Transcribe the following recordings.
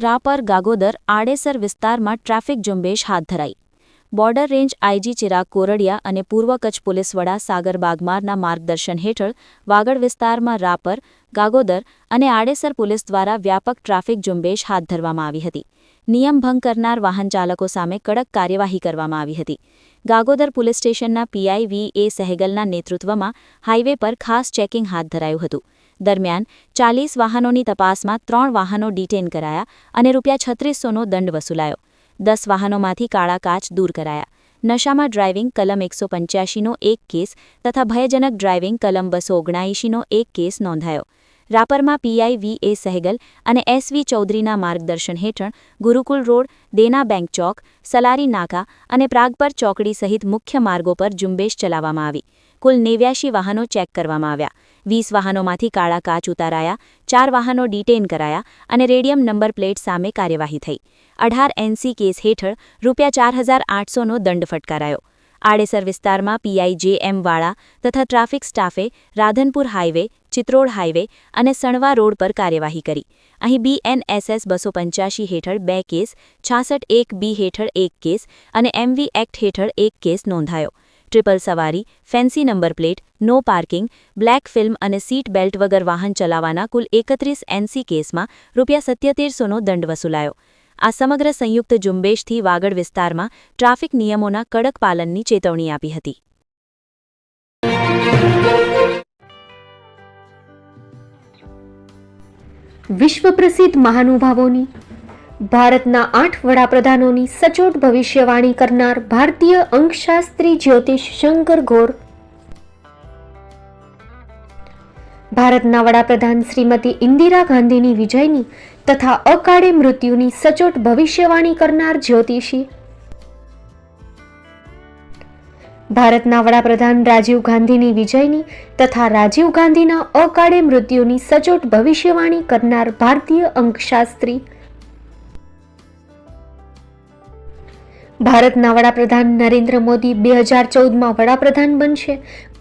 રાપર ગાગોદર આડેસર વિસ્તારમાં ટ્રાફિક ઝુંબેશ હાથ ધરાઈ. Border range IG Chirag Kordia અને પૂર્વ કચ્છ પોલીસ વડા સાગર બાગમારના માર્ગદર્શન હેઠળ વાગડ વિસ્તારમાં રાપર, ગાગોદર અને આડેસર પોલીસ દ્વારા વ્યાપક ટ્રાફિક ઝુંબેશ હાથ ધરવામાં આવી હતી. નિયમ ભંગ કરનાર વાહન ચાલકો સામે કડક કાર્યવાહી કરવામાં આવી હતી. ગાગોદર પોલીસ સ્ટેશનના પીઆઈ વી.એ. સહેગલના નેતૃત્વમાં હાઇવે પર ખાસ ચેકિંગ હાથ ધરાયું હતું. દરમિયાન 40 વાહનોની તપાસમાં 3 વાહનો ડિટેન કરાયા અને ₹3600નો દંડ વસૂલાયો. 10 વાહનોમાંથી કાળા કાચ દૂર કરાયા. નશામાં ડ્રાઇવિંગ કલમ 185નો એક કેસ તથા ભયજનક ડ્રાઇવિંગ કલમ 279નો એક કેસ નોંધાયો. રાપરમાં પીઆઈ વી.એ. સહેગલ અને એસ.વી. ચૌધરીના માર્ગદર્શન હેઠળ ગુરુકુલ રોડ, દેના બેંક ચોક, સલારી નાકા અને પ્રાગપર ચોકડી સહિત મુખ્ય માર્ગો પર ઝુંબેશ ચલાવવામાં આવી. કુલ 89 વાહનો ચેક કરવામાં આવ્યા. 20 વાહનોમાંથી કાળા કાચ ઉતારાયા, 4 વાહનો ડિટેન કરાયા અને રેડિયમ નંબર પ્લેટ સામે કાર્યવાહી થઈ. 18 NC કેસ હેઠળ ₹4800નો દંડ ફટકારાયો. આડેસર વિસ્તારમાં પીઆઈ જે.એમ. વાળા તથા ટ્રાફિક સ્ટાફે રાધનપુર હાઇવે, ચિત્રોડ હાઇવે અને સણવા રોડ પર કાર્યવાહી કરી. અહીં BNSS 285 હેઠળ 2 કેસ, 66(1)B હેઠળ 1 કેસ અને MV એક્ટ હેઠળ 1 કેસ નોંધાયો. ટ્રિપલ સવારી, fancy number plate, no parking, black film અને સીટ બેલ્ટ વગર વાહન ચલાવવાના કુલ 31 NC કેસમાં ₹7700નો દંડ વસૂલાયો. આ સમગ્ર સંયુક્ત ઝુંબેશથી વાગડ વિસ્તારમાં ટ્રાફિક નિયમોના કડક પાલનની ચેતવણી આપી હતી. વિશ્વ પ્રસિદ્ધ મહાનુભાવોની, ભારતના 8 વડાપ્રધાનોની સચોટ ભવિષ્યવાણી કરનાર ભારતીય અંકશાસ્ત્રી જ્યોતિષ શંકર ગોર, ભારતના વડાપ્રધાન શ્રીમતી ઇન્દિરા ગાંધીની વિજયની તથા અકાળે મૃત્યુની સચોટ ભવિષ્યવાણી કરનાર જ્યોતિષી, ભારતના વડાપ્રધાન રાજીવ ગાંધીની વિજયની તથા રાજીવ ગાંધીના અકાળે મૃત્યુની સચોટ ભવિષ્યવાણી કરનાર ભારતીય અંકશાસ્ત્રી, ભારતના વડાપ્રધાન નરેન્દ્ર મોદી 2014માં વડાપ્રધાન બનશે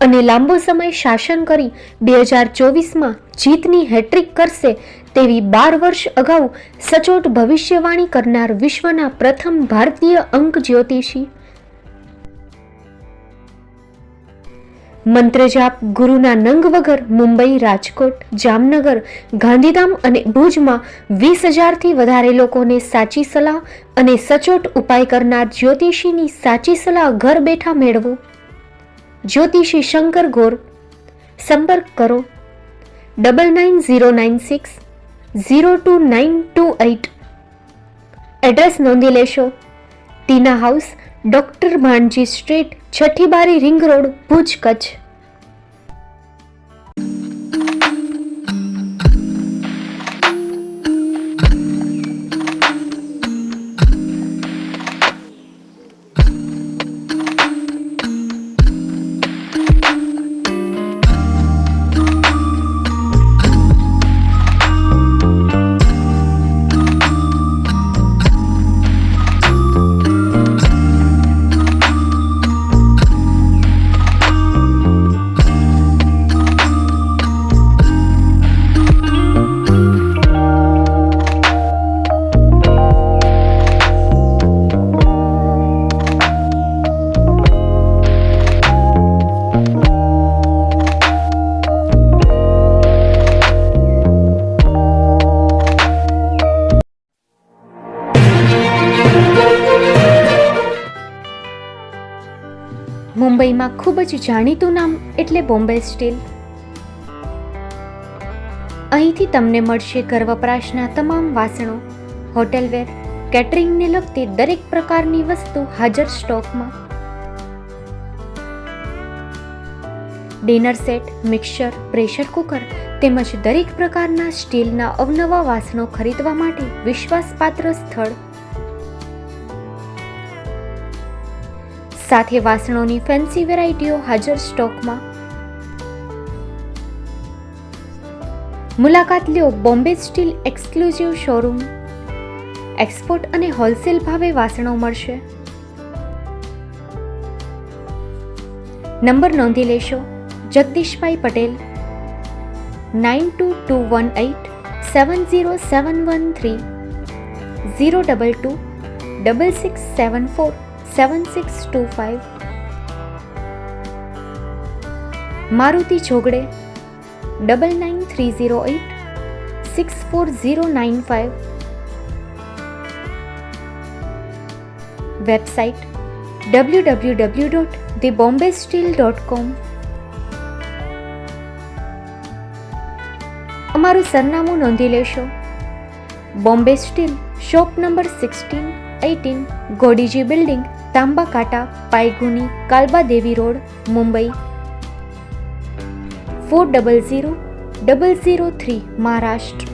અને લાંબો સમય શાસન કરી 2024માં જીતની હેટ્રિક કરશે તેવી 12 વર્ષ અગાઉ સચોટ ભવિષ્યવાણી કરનાર વિશ્વના પ્રથમ ભારતીય અંક જ્યોતિષી, મંત્રજાપ ગુરુના નંગ વગર મુંબઈ, રાજકોટ, જામનગર, ગાંધીધામ અને ભુજમાં 20,000થી વધારે લોકોને સાચી સલાહ અને સચોટ ઉપાય કરનાર જ્યોતિષીની સાચી સલાહ ઘર બેઠા મેળવો. જ્યોતિષી શંકર ગોર. સંપર્ક કરો 9909602928. એડ્રેસ નોંધી લેશો. ટીના હાઉસ, ડોક્ટર ભાણજી સ્ટ્રીટ, છઠ્ઠી બારી, રિંગ રોડ, ભુજ, કચ્છ. મુંબઈમાં ખૂબ જ જાણીતું નામ એટલે બોમ્બે સ્ટીલ. અહીંથી તમને મળશે ઘર વપરાશના તમામ વાસણો, હોટેલવેર, કેટરિંગને લગતી દરેક પ્રકારની વસ્તુ હાજર સ્ટોકમાં. Dinner set, mixer, pressure cooker તેમજ દરેક પ્રકારના સ્ટીલના અવનવા વાસણો ખરીદવા માટે વિશ્વાસપાત્ર સ્થળ. સાથે વાસણોની ફેન્સી વેરાયટીઓ હાજર સ્ટોકમાં. મુલાકાત લ્યો Bombay steel exclusive showroom. Export અને હોલસેલ ભાવે વાસણો મળશે. નંબર નોંધી લેશો. જગદીશભાઈ પટેલ 9221870713. 022-6674-7625. મારુતિ ચોગડે 9930864095. Website www.thebombasteel.com. અમારું સરનામું નોંધી લેશો. Bombay steel, shop number 16-18, Godiji building, Tamba Kanta, Pydhonie, Kalbadevi road, Mumbai 400003, Maharashtra.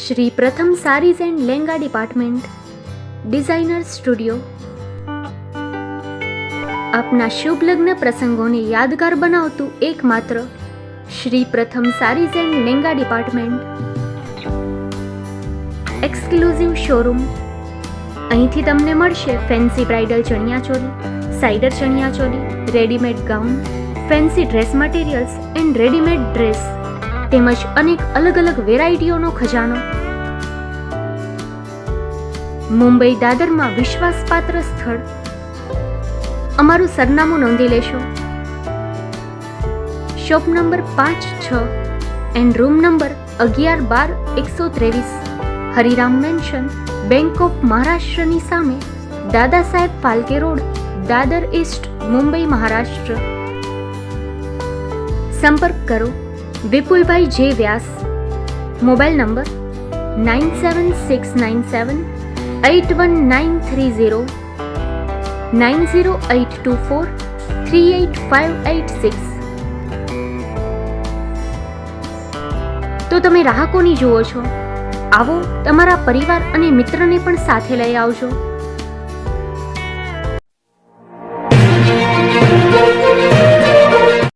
Shri Pratham sarees and lehenga department, designer studio. આપના શુભ લગ્ન પ્રસંગોને યાદગાર બનાવતું એકમાત્ર Shri Pratham sarees and lehenga department. Exclusive showroom. અહીંથી તમને મળશે fancy bridal chaniya choli, cider chaniya choli, readymade gown, fancy dress materials and readymade dress તેમજ અનેક અલગ અલગ વેરાયટીઓનો ખજાનો. મુંબઈ દાદરમાં વિશ્વાસપાત્ર સ્થળ. અમારું સરનામું નોંધી લેશો. Shop number 5-6 and room number 11-12-123, Hariram mansion, bank of મહારાષ્ટ્રની સામે, Dadasaheb Phalke road, Dadar east, Mumbai, Maharashtra. સંપર્ક કરો વિપુલભાઈ જે વ્યાસ. Mobile number 9769781930, 9082438586. તો તમે રાહ કોની જુઓ છો? આવો, તમારા પરિવાર અને મિત્રને પણ સાથે લઈ આવજો.